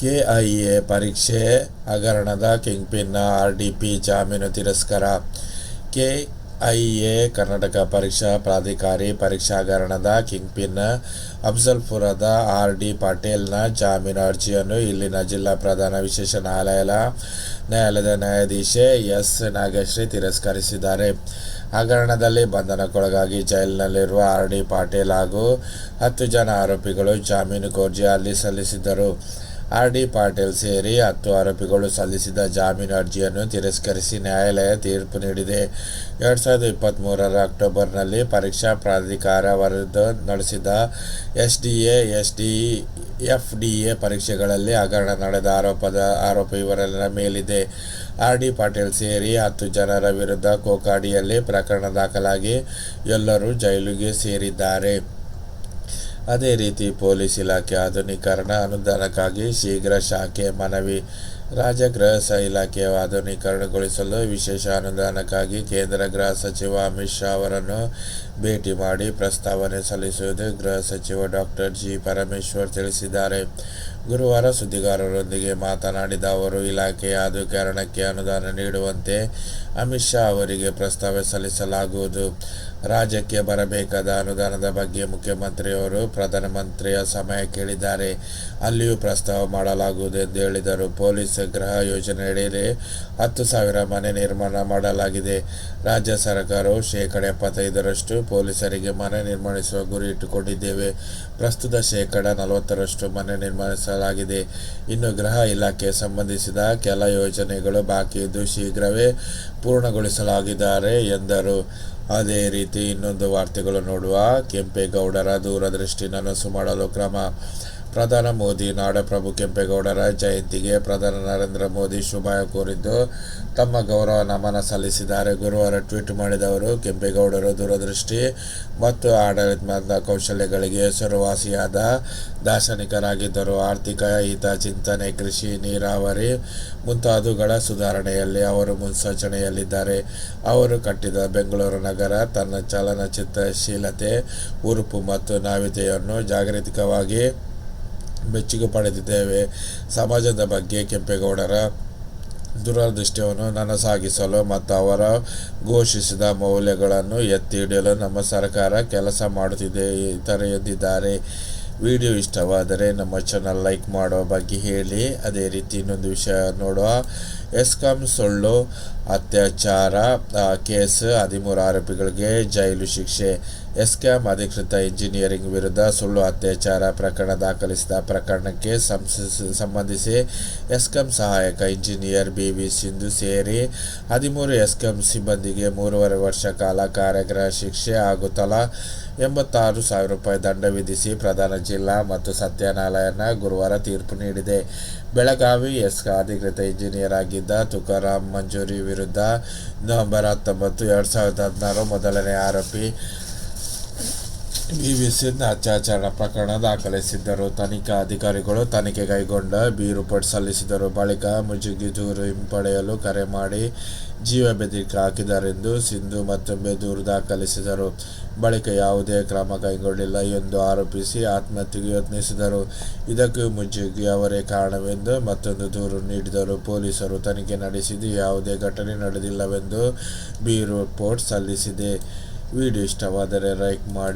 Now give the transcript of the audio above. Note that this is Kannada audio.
ಕೆಐಎ ಪರೀಕ್ಷೆ ಹಗರಣದ ಕಿಂಗ್ಪಿನ್ ಆರ್ಡಿಪಿ ಜಾಮೀನು ತಿರಸ್ಕಾರ. ಕೆಐಎ ಕರ್ನಾಟಕ ಪರೀಕ್ಷಾ ಪ್ರಾಧಿಕಾರಿ ಪರೀಕ್ಷಾ ಹಗರಣದ ಕಿಂಗ್ಪಿನ್ ಅಫ್ಜಲ್ಪುರದ ಆರ್.ಡಿ. ಪಾಟೀಲ್ನ ಜಾಮೀನು ಅರ್ಜಿಯನ್ನು ಇಲ್ಲಿನ ಜಿಲ್ಲಾ ಪ್ರಧಾನ ವಿಶೇಷ ನ್ಯಾಯಾಲಯದ ನ್ಯಾಯಾಧೀಶೆ ಎಸ್. ನಾಗಶ್ರೀ ತಿರಸ್ಕರಿಸಿದ್ದಾರೆ. ಹಗರಣದಲ್ಲಿ ಬಂಧನಕ್ಕೊಳಗಾಗಿ ಜೈಲಿನಲ್ಲಿರುವ ಆರ್.ಡಿ. ಪಾಟೀಲ್ ಹಾಗೂ 10 ಜನ ಆರೋಪಿಗಳು ಜಾಮೀನು ಅರ್ಜಿ ಸಲ್ಲಿಸಿದ್ದರು. ಆರ್.ಡಿ. ಪಾಟೀಲ್ ಸೇರಿ 10 ಆರೋಪಿಗಳು ಸಲ್ಲಿಸಿದ ಜಾಮೀನು ಅರ್ಜಿಯನ್ನು ತಿರಸ್ಕರಿಸಿ ನ್ಯಾಯಾಲಯ ತೀರ್ಪು ನೀಡಿದೆ. 2023ರ ಅಕ್ಟೋಬರ್ನಲ್ಲಿ ಪರೀಕ್ಷಾ ಪ್ರಾಧಿಕಾರ ವರದಿ ನಡೆಸಿದ ಎಸ್ಡಿಎ, ಎಫ್ಡಿಎ ಪರೀಕ್ಷೆಗಳಲ್ಲಿ ಹಗರಣ ನಡೆದ ಆರೋಪ ಇವರೆಲ್ಲರ ಮೇಲಿದೆ. ಆರ್.ಡಿ. ಪಾಟೀಲ್ ಸೇರಿ 10 ಜನರ ವಿರುದ್ಧ ಕೋಕಾಡಿಯಲ್ಲಿ ಪ್ರಕರಣ ದಾಖಲಾಗಿ ಎಲ್ಲರೂ ಜೈಲಿಗೆ ಸೇರಿದ್ದಾರೆ. ಅದೇ ರೀತಿ ಪೊಲೀಸ್ ಇಲಾಖೆ ಆಧುನೀಕರಣ ಅನುದಾನಕ್ಕಾಗಿ ಶೀಘ್ರ ಶಾಖೆ ಮನವಿ. ರಾಜ್ಯ ಗೃಹ ಇಲಾಖೆ ಆಧುನೀಕರಣಗೊಳಿಸಲು ವಿಶೇಷ ಅನುದಾನಕ್ಕಾಗಿ ಕೇಂದ್ರ ಗೃಹ ಸಚಿವ ಅಮಿತ್ ಶಾ ಅವರನ್ನು ಭೇಟಿ ಮಾಡಿ ಪ್ರಸ್ತಾವನೆ ಸಲ್ಲಿಸುವುದು ಗೃಹ ಸಚಿವ ಡಾ. ಜಿ. ಪರಮೇಶ್ವರ್ ತಿಳಿಸಿದ್ದಾರೆ. ಗುರುವಾರ ಸುದ್ದಿಗಾರರೊಂದಿಗೆ ಮಾತನಾಡಿದ ಅವರು, ಇಲಾಖೆಯ ಆಧುನೀಕರಣಕ್ಕೆ ಅನುದಾನ ನೀಡುವಂತೆ ಅಮಿತ್ ಶಾ ಅವರಿಗೆ ಪ್ರಸ್ತಾವ ಸಲ್ಲಿಸಲಾಗುವುದು. ರಾಜ್ಯಕ್ಕೆ ಬರಬೇಕಾದ ಅನುದಾನದ ಬಗ್ಗೆ ಮುಖ್ಯಮಂತ್ರಿಯವರು ಪ್ರಧಾನಮಂತ್ರಿಯ ಸಮಯ ಕೇಳಿದ್ದಾರೆ. ಅಲ್ಲಿಯೂ ಪ್ರಸ್ತಾವ ಮಾಡಲಾಗುವುದು ಎಂದು ಹೇಳಿದರು. ಪೊಲೀಸ್ ಗೃಹ ಯೋಜನೆಯಡಿ 10,000 ಮನೆ ನಿರ್ಮಾಣ ಮಾಡಲಾಗಿದೆ. ರಾಜ್ಯ ಸರ್ಕಾರವು ಶೇಕಡ 75ರಷ್ಟು ಪೊಲೀಸರಿಗೆ ಮನೆ ನಿರ್ಮಿಸುವ ಗುರಿ ಇಟ್ಟುಕೊಂಡಿದ್ದೇವೆ. ಪ್ರಸ್ತುತ ಶೇಕಡ 40ರಷ್ಟು ಮನೆ ನಿರ್ಮಿಸಲಾಗಿದೆ. ಇನ್ನು ಗೃಹ ಇಲಾಖೆಗೆ ಸಂಬಂಧಿಸಿದ ಕೆಲ ಯೋಜನೆಗಳು ಬಾಕಿ ಇದ್ದು ಶೀಘ್ರವೇ ಪೂರ್ಣಗೊಳಿಸಲಾಗಿದ್ದಾರೆ ಎಂದರು. ಅದೇ ರೀತಿ ಇನ್ನೊಂದು ವಾರ್ತೆಗಳು ನೋಡುವ. ಕೆಂಪೇಗೌಡರ ದೂರದೃಷ್ಟಿ ನನಸು ಮಾಡಲು ಕ್ರಮ. ಪ್ರಧಾನಿ ಮೋದಿ ನಾಡಪ್ರಭು ಕೆಂಪೇಗೌಡರ ಜಯಂತಿಗೆ ಪ್ರಧಾನಿ ನರೇಂದ್ರ ಮೋದಿ ಶುಭಾಶಯ ಕೋರಿದ್ದು, ತಮ್ಮ ಗೌರವ ನಮನ ಸಲ್ಲಿಸಿದ್ದಾರೆ. ಗುರುವಾರ ಟ್ವೀಟ್ ಮಾಡಿದ ಅವರು, ಕೆಂಪೇಗೌಡರು ದೂರದೃಷ್ಟಿ ಮತ್ತು ಆಡಳಿತಾತ್ಮಕ ಕೌಶಲ್ಯಗಳಿಗೆ ಹೆಸರುವಾಸಿಯಾದ ದಾರ್ಶನಿಕರಾಗಿದ್ದರು. ಆರ್ಥಿಕ ಹಿತ ಚಿಂತನೆ, ಕೃಷಿ, ನೀರಾವರಿ ಮುಂತಾದವುಗಳ ಸುಧಾರಣೆಯಲ್ಲಿ ಅವರು ಮುನ್ಸೂಚನೆಯಲ್ಲಿದ್ದಾರೆ. ಅವರು ಕಟ್ಟಿದ ಬೆಂಗಳೂರು ನಗರ ತನ್ನ ಚಲನಚಿತ್ರಶೀಲತೆ, ಹುರುಪು ಮತ್ತು ನವ್ಯತೆಯನ್ನು ಜಾಗತಿಕವಾಗಿ ಮೆಚ್ಚುಗೆ ಪಡೆದಿದ್ದೇವೆ. ಸಮಾಜದ ಬಗ್ಗೆ ಕೆಂಪೇಗೌಡರ ದೂರದೃಷ್ಟಿಯನ್ನು ನನಸಾಗಿಸಲು ಮತ್ತು ಅವರು ಘೋಷಿಸಿದ ಮೌಲ್ಯಗಳನ್ನು ಎತ್ತಿ ಹಿಡಿಯಲು ನಮ್ಮ ಸರ್ಕಾರ ಕೆಲಸ ಮಾಡುತ್ತಿದೆ ಎಂದಿದ್ದಾರೆ. ವಿಡಿಯೋ ಇಷ್ಟವಾದರೆ ನಮ್ಮ ಚಾನಲ್ ಲೈಕ್ ಮಾಡೋ ಬಗ್ಗೆ ಹೇಳಿ. ಅದೇ ರೀತಿ ಇನ್ನೊಂದು ವಿಷಯ ನೋಡುವ. ಎಸ್ಕಾಂ ಸುಳ್ಳು ಅತ್ಯಾಚಾರ ಕೇಸ್ 13 ಆರೋಪಿಗಳಿಗೆ ಜೈಲು ಶಿಕ್ಷೆ. ಎಸ್ಕಾಂ ಅಧಿಕೃತ ಇಂಜಿನಿಯರಿಂಗ್ ವಿರುದ್ಧ ಸುಳ್ಳು ಅತ್ಯಾಚಾರ ಪ್ರಕರಣ ದಾಖಲಿಸಿದ ಪ್ರಕರಣಕ್ಕೆ ಸಂಬಂಧಿಸಿ ಎಸ್ಕಾಂ ಸಹಾಯಕ ಇಂಜಿನಿಯರ್ ಬಿ.ವಿ. ಸಿಂಧು ಸೇರಿ 13 ಎಸ್ಕಾಂ ಸಿಬ್ಬಂದಿಗೆ 3.5 ವರ್ಷ ಕಾಲ ಕಾರಾಗೃಹ ಶಿಕ್ಷೆ ಹಾಗೂ ತಲಾ ₹86,000 ದಂಡ ವಿಧಿಸಿ ಪ್ರಧಾನ ಜಿಲ್ಲಾ ಮತ್ತು ಸತ್ರ ನ್ಯಾಯಾಲಯ ಗುರುವಾರ ತೀರ್ಪು ನೀಡಿದೆ. ಬೆಳಗಾವಿ ಎಸ್ಕಾಂ ಅಧಿಕೃತ ಇಂಜಿನಿಯರ್ ಆಗಿದ್ದ ತುಕಾರಾಂ ಮಂಜೂರಿ ವಿರುದ್ಧ ನವೆಂಬರ್ 19, 2016 ಮೊದಲನೇ ಆರೋಪಿ ಬಿ.ವಿ. ಸಿಂಧು ಅತ್ಯಾಚಾರ ಪ್ರಕರಣ ದಾಖಲಿಸಿದ್ದರು. ತನಿಖಾ ಅಧಿಕಾರಿಗಳು ತನಿಖೆ ಕೈಗೊಂಡು ಬಿ ರಿಪೋರ್ಟ್ ಸಲ್ಲಿಸಿದರು. ಬಳಿಕ ಮುಜುಗಿ ದೂರು ಹಿಂಪಡೆಯಲು ಕರೆ ಮಾಡಿ ಜೀವ ಬೆದರಿಕೆ ಹಾಕಿದರೆಂದು ಸಿಂಧು ಮತ್ತೊಮ್ಮೆ ದೂರು ದಾಖಲಿಸಿದರು. ಬಳಿಕ ಯಾವುದೇ ಕ್ರಮ ಕೈಗೊಂಡಿಲ್ಲ ಎಂದು ಆರೋಪಿಸಿ ಆತ್ಮಹತ್ಯೆಗೆ ಯತ್ನಿಸಿದರು. ಇದಕ್ಕೂ ಮುಜುಗಿ ಅವರೇ ಕಾರಣವೆಂದು ಮತ್ತೊಂದು ದೂರು ನೀಡಿದರು. ಪೊಲೀಸರು ತನಿಖೆ ನಡೆಸಿದ್ದು ಯಾವುದೇ ಘಟನೆ ನಡೆದಿಲ್ಲವೆಂದು ಬಿ ರಿಪೋರ್ಟ್ ಸಲ್ಲಿಸಿದೆ. ವಿಡಿಯೋ ಇಷ್ಟವಾದರೆ ಲೈಕ್ ಮಾಡಿ.